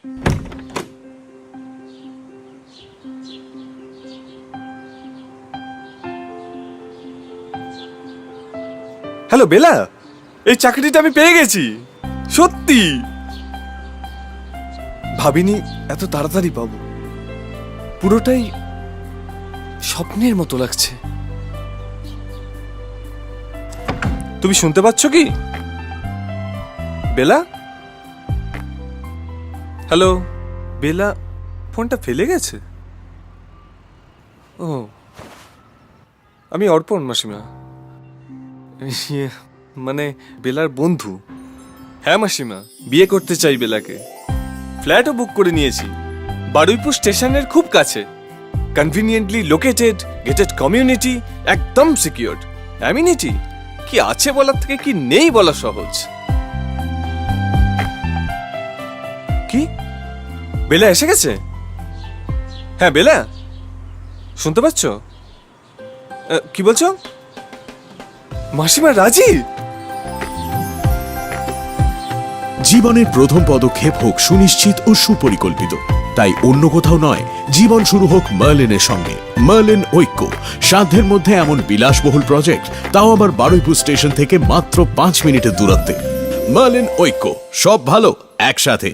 Hello বেলা, এই চাকরিটা আমি পেয়ে গেছি, সত্যি ভাবিনি এত তাড়াতাড়ি পাবো। পুরোটাই স্বপ্নের মতো লাগছে। তুমি শুনতে পাচ্ছ কি বেলা? হ্যালো বেলা, ফোনটা ফেলে গেছে। ও, আমি অর্পণ মাসিমা, মানে বেলার বন্ধু। হ্যাঁ মাসিমা, বিয়ে করতে চাই বেলাকে। ফ্ল্যাটও বুক করে নিয়েছি, বারুইপুর স্টেশনের খুব কাছে, কনভিনিয়েন্টলি লোকেটেড, গেটেড কমিউনিটি, একদম সিকিউরড। অ্যামিনিটি কি আছে বলার থেকে কি নেই বলা সহজ। কি বেলা এসে গেছে? হ্যাঁ বেলা, শুনতে পাচ্ছ? কি বলছো? মাসিমা রাজি? জীবনের প্রথম পদক্ষেপ হোক সুনিশ্চিত ও সুপরিকল্পিত, তাই অন্য কোথাও নয়, জীবন শুরু হোক মার্লিনের সঙ্গে। মার্লিন ঐক্য, সাধ্যের মধ্যে এমন বিলাসবহুল প্রজেক্ট, তাও আবার বারুইপুর স্টেশন থেকে মাত্র 5 মিনিটের দূরত্বে। মার্লিন ঐক্য, সব ভালো একসাথে।